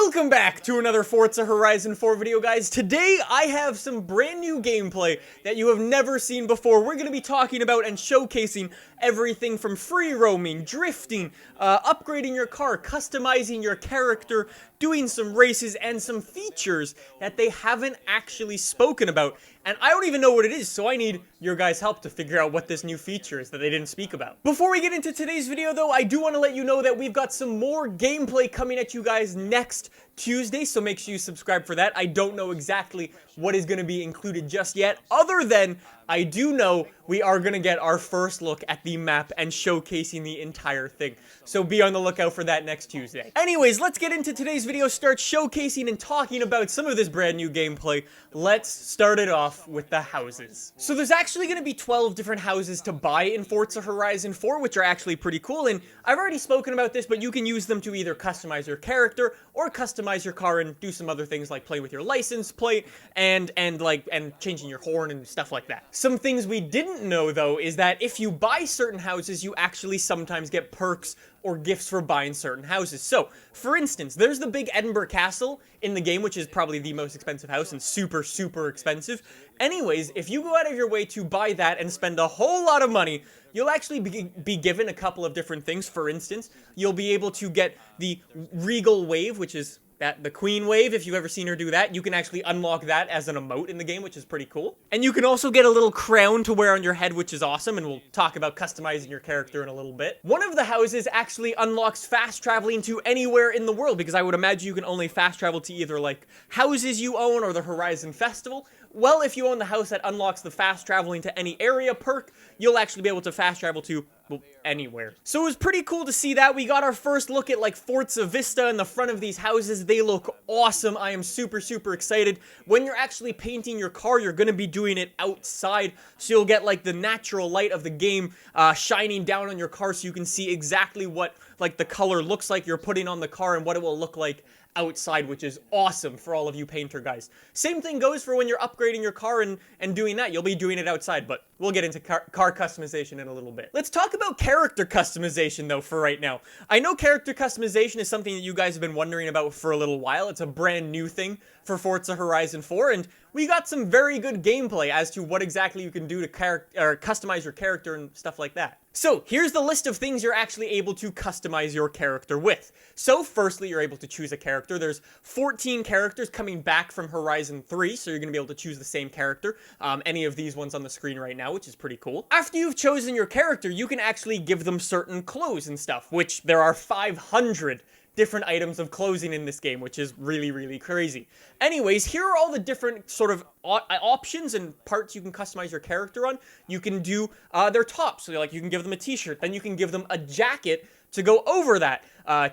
Welcome back to another Forza Horizon 4 video, guys. Today, I have some brand new gameplay that you have never seen before. We're going to be talking about and showcasing everything from free roaming, drifting, upgrading your car, customizing your character, doing some races, and some features that they haven't actually spoken about. And I don't even know what it is, so I need your guys' help to figure out what this new feature is that they didn't speak about. Before we get into today's video, though, I do want to let you know that we've got some more gameplay coming at you guys next Tuesday, so make sure you subscribe for that. I don't know exactly what is going to be included just yet, other than I do know we are going to get our first look at the map and showcasing the entire thing. So be on the lookout for that next Tuesday. Anyways, let's get into today's video, start showcasing and talking about some of this brand new gameplay. Let's start it off with the houses. So there's actually going to be 12 different houses to buy in Forza Horizon 4, which are actually pretty cool. And I've already spoken about this, but you can use them to either customize your character or customize your car and do some other things like play with your license plate and changing your horn and stuff like that. Some things we didn't know, though, is that if you buy certain houses, you actually sometimes get perks or gifts for buying certain houses. So, for instance, there's the big Edinburgh Castle in the game, which is probably the most expensive house and super, super expensive. Anyways, if you go out of your way to buy that and spend a whole lot of money, you'll actually be given a couple of different things. For instance, you'll be able to get the Regal Wave, which is the Queen Wave. If you've ever seen her do that, you can actually unlock that as an emote in the game, which is pretty cool. And you can also get a little crown to wear on your head, which is awesome, and we'll talk about customizing your character in a little bit. One of the houses actually unlocks fast traveling to anywhere in the world, because I would imagine you can only fast travel to either, like, houses you own or the Horizon Festival. Well, if you own the house that unlocks the fast traveling to any area perk, you'll actually be able to fast travel to, well, anywhere. So it was pretty cool to see that. We got our first look at, like, Forza Vista in the front of these houses. They look awesome. I am super, super excited. When you're actually painting your car, you're going to be doing it outside, so you'll get, like, the natural light of the game shining down on your car, so you can see exactly what, like, the color looks like you're putting on the car and what it will look like outside, which is awesome for all of you painter guys. Same thing goes for when you're upgrading your car and doing that. You'll be doing it outside, but we'll get into car customization in a little bit. Let's talk about character customization, though, for right now. I know character customization is something that you guys have been wondering about for a little while. It's a brand new thing for Forza Horizon 4, and we got some very good gameplay as to what exactly you can do to customize your character and stuff like that. So, here's the list of things you're actually able to customize your character with. So, firstly, you're able to choose a character. There's 14 characters coming back from Horizon 3, so you're going to be able to choose the same character. Any of these ones on the screen right now, which is pretty cool. After you've chosen your character, you can actually give them certain clothes and stuff, which there are 500 different items of clothing in this game, which is really, really crazy. Anyways, here are all the different sort of options and parts you can customize your character on. You can do their tops, so like you can give them a t-shirt, then you can give them a jacket to go over that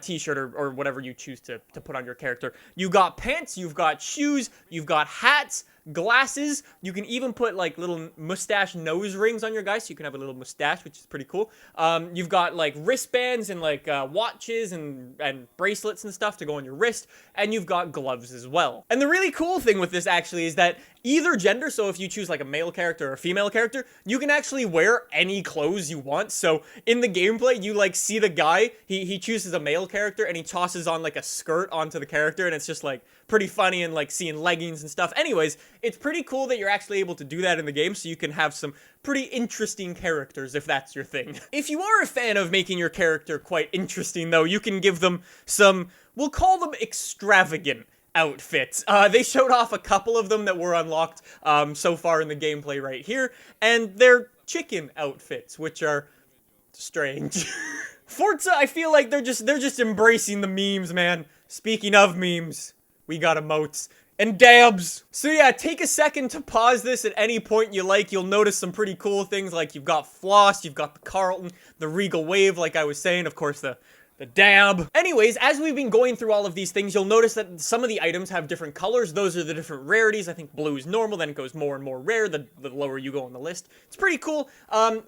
t-shirt or whatever you choose to put on your character. You got pants, you've got shoes, you've got hats, glasses. You can even put like little mustache nose rings on your guy, so you can have a little mustache, which is pretty cool. You've got like wristbands and like watches and bracelets and stuff to go on your wrist, and you've got gloves as well. And the really cool thing with this actually is that either gender, so if you choose like a male character or a female character, you can actually wear any clothes you want. So in the gameplay, you like see the guy, he chooses a male character and he tosses on like a skirt onto the character, and it's just like pretty funny, and like seeing leggings and stuff. Anyways, it's pretty cool that you're actually able to do that in the game, so you can have some pretty interesting characters if that's your thing. If you are a fan of making your character quite interesting, though, you can give them some, we'll call them extravagant outfits. They showed off a couple of them that were unlocked so far in the gameplay right here, and they're chicken outfits, which are strange. Forza, I feel like they're just embracing the memes, man. Speaking of memes, we got emotes and dabs. So yeah, take a second to pause this at any point you like. You'll notice some pretty cool things, like you've got Floss, you've got the Carlton, the Regal Wave, like I was saying, of course the dab. Anyways, as we've been going through all of these things, you'll notice that some of the items have different colors. Those are the different rarities. I think blue is normal, then it goes more and more rare the lower you go on the list. It's pretty cool.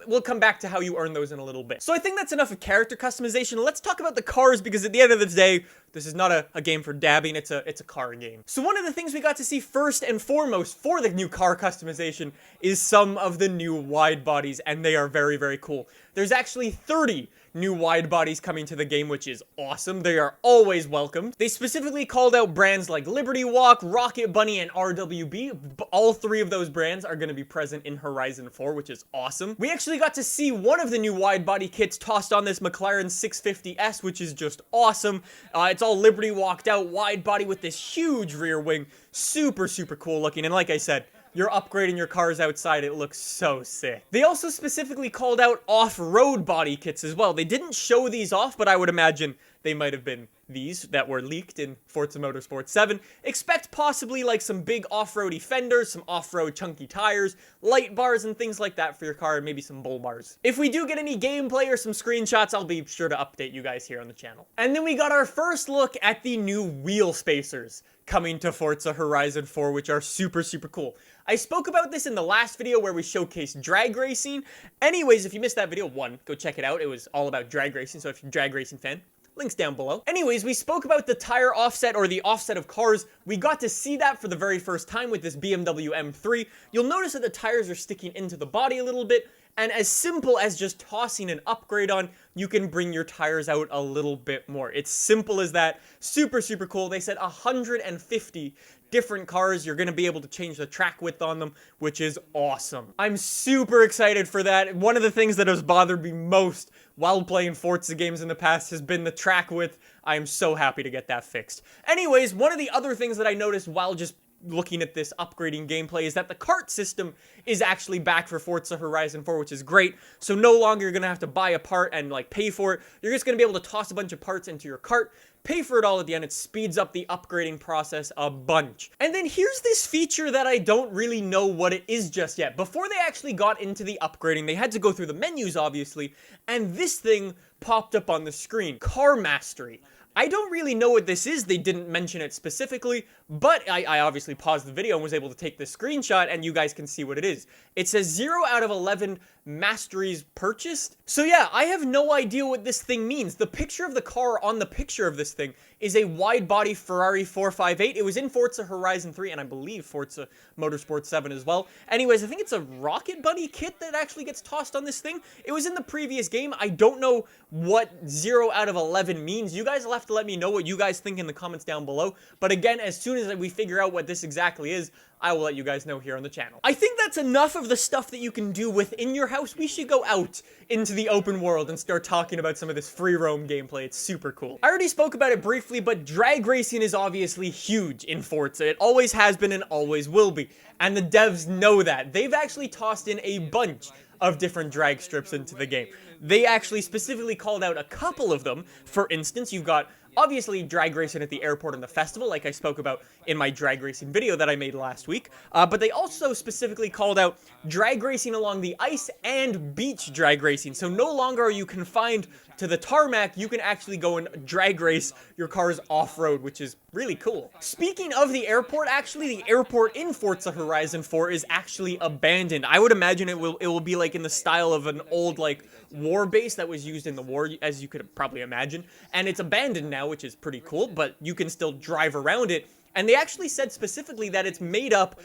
We'll come back to how you earn those in a little bit. So I think that's enough of character customization. Let's talk about the cars, because at the end of the day, this is not a game for dabbing, it's a car game. So one of the things we got to see first and foremost for the new car customization is some of the new wide bodies, and they are very, very cool. There's actually 30 new wide bodies coming to the game, which is awesome. They are always welcomed. They specifically called out brands like Liberty Walk, Rocket Bunny, and RWB. All three of those brands are going to be present in Horizon 4, which is awesome. We actually got to see one of the new wide body kits tossed on this McLaren 650S, which is just awesome. It's all Liberty Walked out wide body with this huge rear wing. Super, super cool looking. And like I said, you're upgrading your cars outside, it looks so sick. They also specifically called out off-road body kits as well. They didn't show these off, but I would imagine they might have been these that were leaked in Forza Motorsport 7. Expect possibly like some big off-roady fenders, some off-road chunky tires, light bars and things like that for your car, and maybe some bull bars. If we do get any gameplay or some screenshots, I'll be sure to update you guys here on the channel. And then we got our first look at the new wheel spacers coming to Forza Horizon 4, which are super, super cool. I spoke about this in the last video where we showcased drag racing. Anyways, if you missed that video, go check it out. It was all about drag racing, so if you're a drag racing fan, links down below. Anyways, we spoke about the tire offset or the offset of cars. We got to see that for the very first time with this BMW M3. You'll notice that the tires are sticking into the body a little bit, and as simple as just tossing an upgrade on, you can bring your tires out a little bit more. It's simple as that. Super, super cool. They said 150 different cars. You're going to be able to change the track width on them, which is awesome. I'm super excited for that. One of the things that has bothered me most while playing Forza games in the past has been the track width. I am so happy to get that fixed. Anyways, one of the other things that I noticed while just looking at this upgrading gameplay is that the cart system is actually back for Forza Horizon 4, which is great. So no longer you're going to have to buy a part and like pay for it. You're just going to be able to toss a bunch of parts into your cart, pay for it all at the end. It speeds up the upgrading process a bunch. And then here's this feature that I don't really know what it is just yet. Before they actually got into the upgrading, they had to go through the menus, obviously, and this thing popped up on the screen. Car Mastery. I don't really know what this is. They didn't mention it specifically, but I obviously paused the video and was able to take the screenshot, and you guys can see what it is. It says 0 out of 11 masteries purchased. So yeah, I have no idea what this thing means. The picture of the car on the picture of this thing is a wide-body Ferrari 458. It was in Forza Horizon 3, and I believe Forza Motorsport 7 as well. Anyways, I think it's a Rocket Bunny kit that actually gets tossed on this thing. It was in the previous game. I don't know what 0 out of 11 means. You guys will have to let me know what you guys think in the comments down below. But again, as soon as we figure out what this exactly is, I will let you guys know here on the channel. I think that's enough of the stuff that you can do within your house. We should go out into the open world and start talking about some of this free roam gameplay. It's super cool. I already spoke about it briefly, but drag racing is obviously huge in Forza. It always has been and always will be. And the devs know that. They've actually tossed in a bunch of different drag strips into the game. They actually specifically called out a couple of them. For instance, you've got obviously drag racing at the airport and the festival, like I spoke about in my drag racing video that I made last week. But they also specifically called out drag racing along the ice and beach drag racing. So no longer are you confined to the tarmac, you can actually go and drag race your cars off-road, which is really cool. Speaking of the airport, actually the airport in Forza Horizon 4 is actually abandoned. I would imagine it will be like in the style of an old like war base that was used in the war, as you could probably imagine. And it's abandoned now, which is pretty cool, but you can still drive around it. And they actually said specifically that it's made up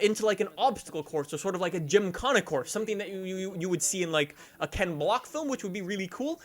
into like an obstacle course, or sort of like a gymkhana course, something that you would see in like a Ken Block film, which would be really cool.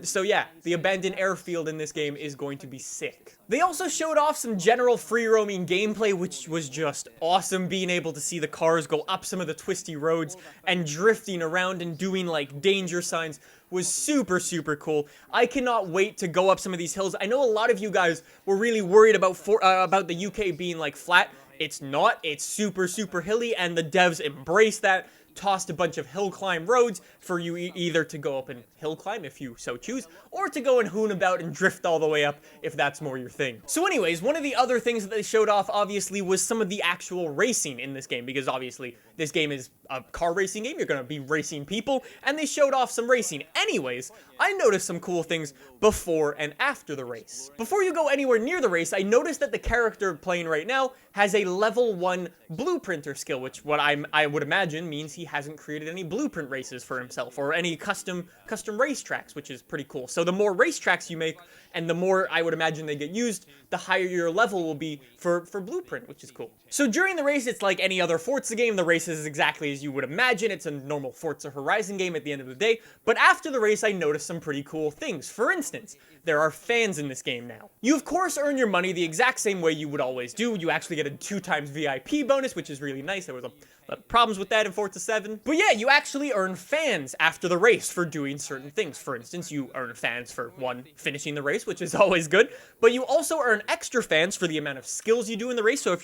So yeah, the abandoned airfield in this game is going to be sick. They also showed off some general free roaming gameplay, which was just awesome. Being able to see the cars go up some of the twisty roads and drifting around and doing like danger signs was super, super cool. I cannot wait to go up some of these hills. I know a lot of you guys were really worried about the UK being like flat. It's not. It's super, super hilly, and the devs embrace that. Tossed a bunch of hill climb roads for you either to go up and hill climb if you so choose, or to go and hoon about and drift all the way up if that's more your thing. So anyways, one of the other things that they showed off obviously was some of the actual racing in this game, because obviously this game is a car racing game. You're going to be racing people, and they showed off some racing. Anyways, I noticed some cool things before and after the race. Before you go anywhere near the race, I noticed that the character playing right now has a level 1 blueprinter skill, which I would imagine means he hasn't created any blueprint races for himself or any custom racetracks, which is pretty cool. So the more racetracks you make and the more I would imagine they get used, the higher your level will be for blueprint, which is cool. So during the race, it's like any other Forza game. The race is exactly as you would imagine, it's a normal Forza Horizon game at the end of the day, but after the race I noticed some pretty cool things. For instance, there are fans in this game now. You of course earn your money the exact same way you would always do. You actually get a 2x VIP bonus, which is really nice. There was a lot of problems with that in Forza 7. But yeah, you actually earn fans after the race for doing certain things. For instance, you earn fans for, one, finishing the race, which is always good, but you also earn extra fans for the amount of skills you do in the race. So if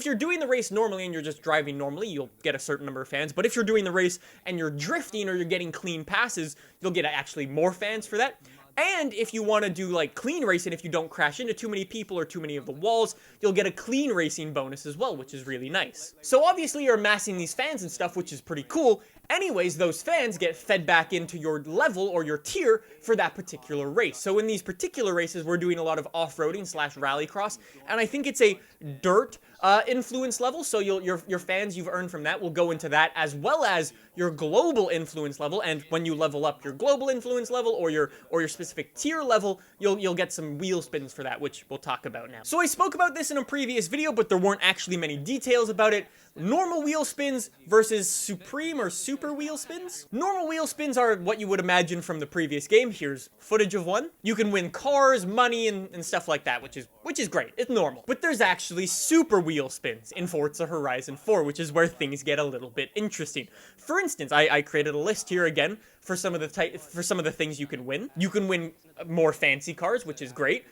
you're doing the race normally and you're just driving normally, you'll get a certain number of fans. But if you're doing the race and you're drifting or you're getting clean passes, you'll get actually more fans for that. And if you want to do like clean racing, if you don't crash into too many people or too many of the walls, you'll get a clean racing bonus as well, which is really nice. So obviously you're amassing these fans and stuff, which is pretty cool. Anyways, those fans get fed back into your level or your tier for that particular race. So in these particular races, we're doing a lot of off-roading / rallycross, and I think it's a dirt influence level, so your fans you've earned from that will go into that, as well as your global influence level, and when you level up your global influence level or your specific tier level, you'll get some wheel spins for that, which we'll talk about now. So I spoke about this in a previous video, but there weren't actually many details about it. Normal wheel spins versus supreme or super wheel spins. Normal wheel spins are what you would imagine from the previous game. Here's footage of one. You can win cars, money, and stuff like that, which is great. It's normal. But there's actually super wheel spins in Forza Horizon 4, which is where things get a little bit interesting. For instance, I created a list here again for some of the things you can win. You can win more fancy cars, which is great.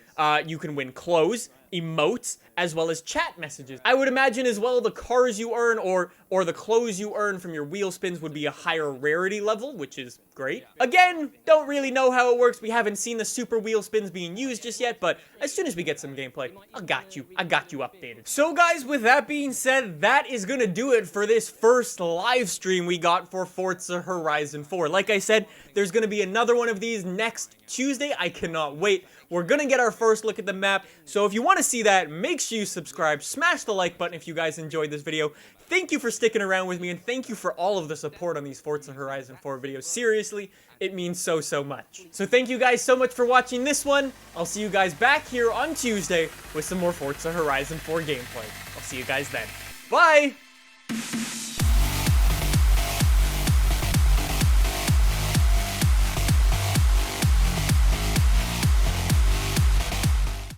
You can win clothes, emotes, as well as chat messages. I would imagine as well the cars you earn or the clothes you earn from your wheel spins would be a higher rarity level, which is great. Again, don't really know how it works. We haven't seen the super wheel spins being used just yet, but as soon as we get some gameplay, I got you updated. So guys, with that being said, that is gonna do it for this first live stream we got for Forza Horizon 4. Like I said, there's gonna be another one of these next Tuesday. I cannot wait. We're gonna get our first look at the map, so if you want to see that, make sure you subscribe, smash the like button if you guys enjoyed this video. Thank you for sticking around with me, and thank you for all of the support on these Forza Horizon 4 videos. Seriously, it means so much. So thank you guys so much for watching this one. I'll see you guys back here on Tuesday with some more Forza Horizon 4 gameplay. I'll see you guys then. Bye!